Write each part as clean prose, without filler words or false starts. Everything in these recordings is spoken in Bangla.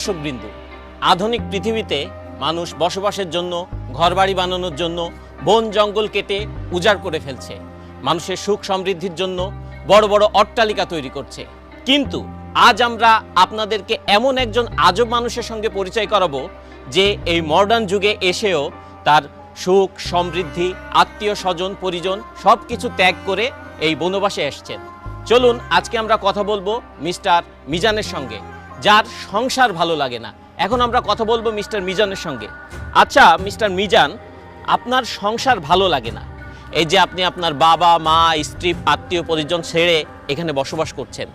দর্শকবৃন্দ, আধুনিক পৃথিবীতে মানুষ বসবাসের জন্য, ঘরবাড়ি বানানোর জন্য বন জঙ্গল কেটে উজাড় করে ফেলছে। মানুষের সুখ সমৃদ্ধির জন্য বড় বড় অট্টালিকা তৈরি করছে। কিন্তু আজ আমরা আপনাদেরকে এমন একজন আজব মানুষের সঙ্গে পরিচয় করাবো যে এই মডার্ন যুগে এসেও তার সুখ সমৃদ্ধি, আত্মীয় স্বজন পরিজন সব কিছু ত্যাগ করে এই বনবাসে এসছেন। চলুন আজকে আমরা কথা বলবো মিস্টার মিজানের সঙ্গে, যার সংসার ভালো লাগে না। এখন আমরা কথা বলবো মিস্টার মিজানের সঙ্গে। আচ্ছা মিস্টার মিজান, আপনার সংসার ভালো লাগে না, এই যে আপনি আপনার বাবা মা স্ত্রী আত্মীয় পরিজন ছেড়ে এখানে বসবাস করছেন,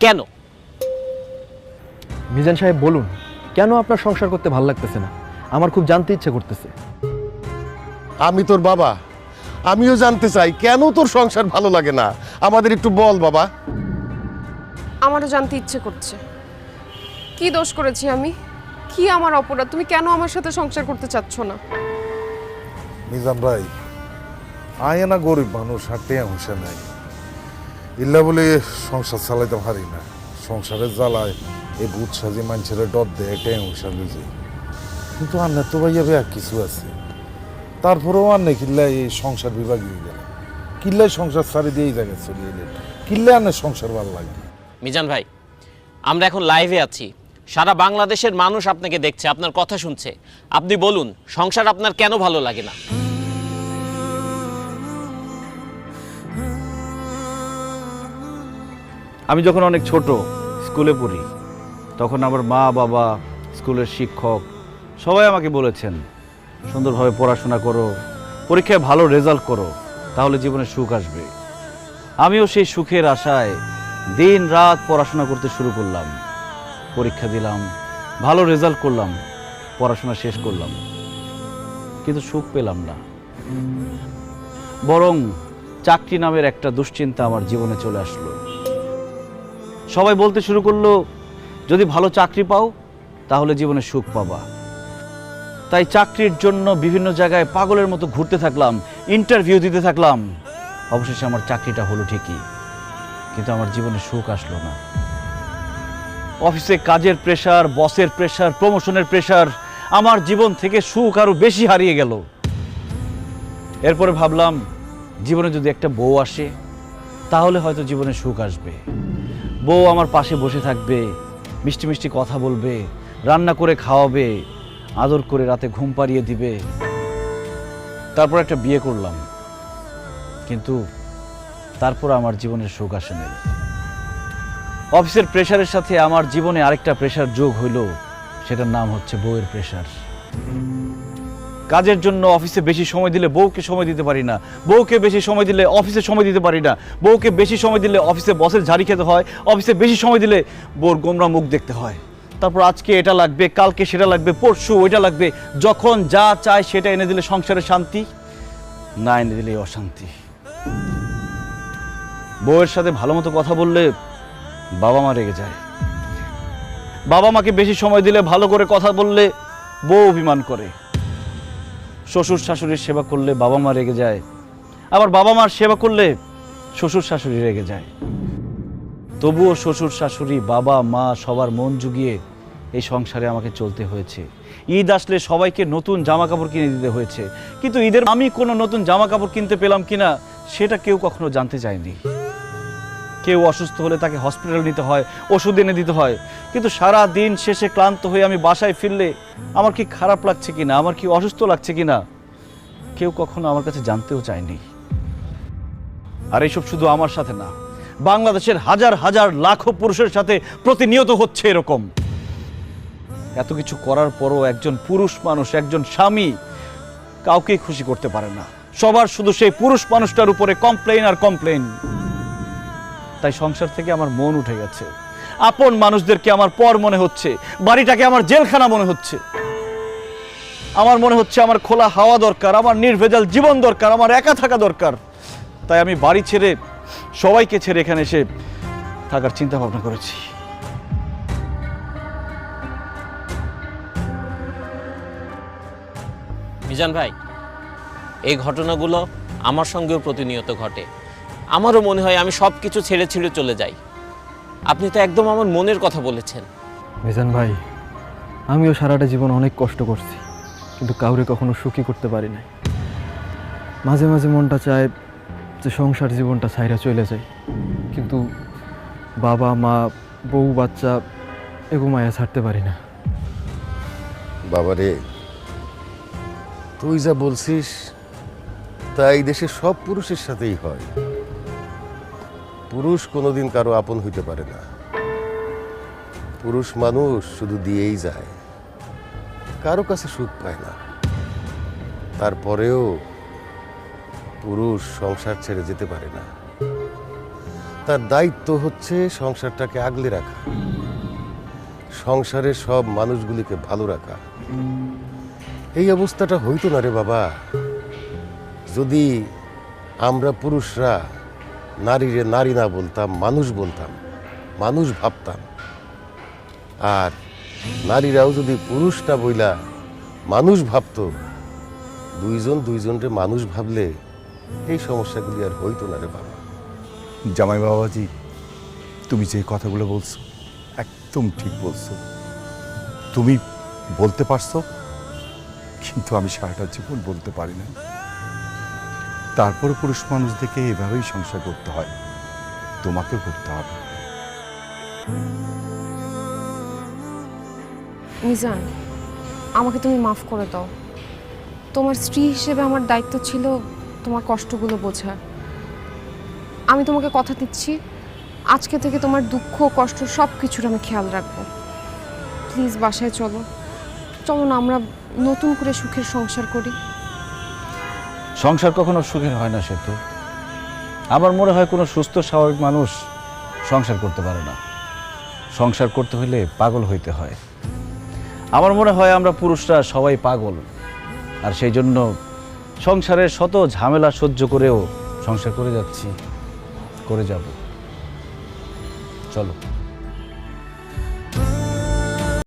কেন? মিজান সাহেব বলুন, কেন আপনার সংসার করতে ভালো লাগতেছে না? আমার খুব জানতে ইচ্ছে করতেছে। আমি তোর বাবা, আমিও জানতে চাই কেন তোর সংসার ভালো লাগে না। আমাদের একটু বল বাবা। আমারও জানতে ইচ্ছে করছে, কি দোষ করেছি আমি? কি আমার অপরাধ? তুমি কেন আমার সাথে সংসার করতে চাচ্ছ না? মিজান ভাই, আয় না গরিব মানুষ, হাঁটতে হুঁশে নাই, ইল্লা বলে সংসার চালাইতে পারি না। সংসারের জ্বালায় এই ভূত সাজি মানুষের ডর দেয়, এটাই হুঁশা বুঝি। কিন্তু আন্না তো ভাইয়া আর কিছু আছে, তারপরেও আন্নে কিল্লায় এই সংসার বিভাগী হয়ে গেল। কিল্লায় সংসার ছাড়ি দিয়ে এই জায়গায় চলে এলেন, কিল্লায় আন্নের সংসার ভালো লাগে। মিজান ভাই, আমরা এখন লাইভে আছি, সারা বাংলাদেশের মানুষ আপনাকে দেখছে, আপনার কথা শুনছে। আপনি বলুন, সংসার আপনার কেন ভালো লাগে না? আমি যখন অনেক ছোট স্কুলে পড়ি, তখন আমার মা বাবা, স্কুলের শিক্ষক সবাই আমাকে বলেছেন, সুন্দরভাবে পড়াশোনা করো, পরীক্ষায় ভালো রেজাল্ট করো, তাহলে জীবনে সুখ আসবে। আমিও সেই সুখের আশায় দিন রাত পড়াশোনা করতে শুরু করলাম। পরীক্ষা দিলাম, ভালো রেজাল্ট করলাম, পড়াশোনা শেষ করলাম, কিন্তু সুখ পেলাম না। বরং চাকরি নামের একটা দুশ্চিন্তা আমার জীবনে চলে আসলো। সবাই বলতে শুরু করলো, যদি ভালো চাকরি পাও তাহলে জীবনে সুখ পাবা। তাই চাকরির জন্য বিভিন্ন জায়গায় পাগলের মতো ঘুরতে থাকলাম, ইন্টারভিউ দিতে থাকলাম। অবশেষে আমার চাকরিটা হলো ঠিকই, কিন্তু আমার জীবনে সুখ আসলো না। অফিসে কাজের প্রেশার, বসের প্রেশার, প্রমোশনের প্রেশার, আমার জীবন থেকে সুখ আরো বেশি হারিয়ে গেল। এরপরে ভাবলাম, জীবনে যদি একটা বউ আসে তাহলে হয়তো জীবনে সুখ আসবে। বউ আমার পাশে বসে থাকবে, মিষ্টি মিষ্টি কথা বলবে, রান্না করে খাওয়াবে, আদর করে রাতে ঘুম পাড়িয়ে দিবে। তারপর একটা বিয়ে করলাম, কিন্তু তারপর আমার জীবনের সুখ আসে নাই। অফিসের প্রেশারের সাথে আমার জীবনে আরেকটা প্রেশার যোগ হইল, সেটার নাম হচ্ছে বউয়ের প্রেশার। কাজের জন্য অফিসে বেশি সময় দিলে বউকে সময় দিতে পারি না, বউকে বেশি সময় দিলে অফিসে সময় দিতে পারি না, বউকে বেশি সময় দিলে অফিসে বসের ঝাড়ি খেতে হয়, অফিসে বেশি সময় দিলে বউর গোমরা মুখ দেখতে হয়। তারপর আজকে এটা লাগবে, কালকে সেটা লাগবে, পরশু ওইটা লাগবে। যখন যা চায় সেটা এনে দিলে সংসারে শান্তি, না এনে দিলে অশান্তি। বউয়ের সাথে ভালো মতো কথা বললে বাবা মা রেগে যায়, বাবা মাকে বেশি সময় দিলে ভালো করে কথা বললে বউ অভিমান করে। শ্বশুর শাশুড়ির সেবা করলে বাবা মা রেগে যায়, আবার বাবা মার সেবা করলে শ্বশুর শাশুড়ি রেগে যায়। তবুও শ্বশুর শাশুড়ি, বাবা মা সবার মন জুগিয়ে এই সংসারে আমাকে চলতে হয়েছে। ঈদ আসলে সবাইকে নতুন জামা কাপড় কিনে দিতে হয়েছে, কিন্তু ঈদের আমি কোনো নতুন জামা কাপড় কিনতে পেলাম কিনা সেটা কেউ কখনো জানতে চায়নি। কেউ অসুস্থ হলে তাকে হসপিটাল নিতে হয়, ওষুধ এনে দিতে হয়, কিন্তু সারা দিন শেষে ক্লান্ত হয়ে আমি বাসায় ফিরলে আমার কি খারাপ লাগছে কিনা, আমার কি অসুস্থ লাগছে কিনা কেউ কখনো আমার কাছে জানতেও চায়নি। আর এইসব শুধু আমার সাথে না, বাংলাদেশের হাজার হাজার লাখো পুরুষের সাথে প্রতিনিয়ত হচ্ছে এরকম। এত কিছু করার পরও একজন পুরুষ মানুষ, একজন স্বামী কাউকেই খুশি করতে পারে না। সবার শুধু সেই পুরুষ মানুষটার উপরে কমপ্লেইন আর কমপ্লেইন। তাই সংসার থেকে আমার মন উঠে গেছে। আপন মানুষদেরকে আমার পর মনে হচ্ছে, বাড়িটাকে আমার জেলখানা মনে হচ্ছে। আমার মনে হচ্ছে আমার খোলা হাওয়া দরকার, আমার নির্ভেজাল জীবন দরকার, আমার একা থাকা দরকার। তাই আমি বাড়ি ছেড়ে, সবাইকে ছেড়ে এখানে এসে থাকার চিন্তা ভাবনা করেছি। মিজান ভাই, এই ঘটনাগুলো আমার সঙ্গেও প্রতিনিয়ত ঘটে। আমারও মনে হয় আমি সব কিছু ছেড়ে ছেড়ে চলে যাই। আপনি তো একদম আমার মনের কথা বলেছেন। মিজান ভাই, আমিও সারাটা জীবন অনেক কষ্ট করছি, কিন্তু কাউরে কখনো সুখী করতে পারি নাই। মাঝে মাঝে মনটা চায় যে সংসার জীবনটা ছাইরা চলে যায়, কিন্তু বাবা মা বউ বাচ্চা এগো মায়া ছাড়তে পারি না। বাবারে, তুই যা বলছিস তাই দেশের সব পুরুষের সাথেই হয়। পুরুষ কোনোদিন কারো আপন হইতে পারে না। পুরুষ মানুষ শুধু দিয়েই যায়, কারো কাছে সুখ পায় না। তারপরেও পুরুষ সংসার ছেড়ে যেতে পারে না। তার দায়িত্ব হচ্ছে সংসারটাকে আগলে রাখা, সংসারের সব মানুষগুলিকে ভালো রাখা। এই অবস্থাটা হইতো না রে বাবা যদি আমরা পুরুষরা নারীরে নারী না বলতাম, মানুষ বলতাম, মানুষ ভাবতাম। আর নারীরাও যদি পুরুষ না বইলা মানুষ ভাবতো, দুইজন দুইজনরে মানুষ ভাবলে এই সমস্যাগুলি আর হইতো না রে বাবা। জামাই বাবাজি, তুমি যে কথাগুলো বলছো একদম ঠিক বলছো। তুমি বলতে পারছো, কিন্তু আমি সারাটা জীবন বলতে পারি না। তারপরে পুরুষ মানুষ দেখে এভাবেই সংসার করতে হয়, তোমাকেও করতে হবে। মিজান, আমাকে তুমি মাফ করে দাও। তোমার স্ত্রী হিসেবে আমার দায়িত্ব ছিল তোমার কষ্টগুলো বোঝা। আমি তোমাকে কথা দিচ্ছি, আজকে থেকে তোমার দুঃখ কষ্ট সব কিছুর আমি খেয়াল রাখবো। প্লিজ বাসায় চলো, চলো না আমরা নতুন করে সুখের সংসার করি। সংসার কখনো সুখের হয় না সেতু। আমার মনে হয় কোনো সুস্থ স্বাভাবিক মানুষ সংসার করতে পারে না। সংসার করতে হলে পাগল হইতে হয়। আমার মনে হয় আমরা পুরুষরা সবাই পাগল, আর সেই জন্য সংসারের শত ঝামেলা সহ্য করেও সংসার করে যাচ্ছি, করে যাব। চলো।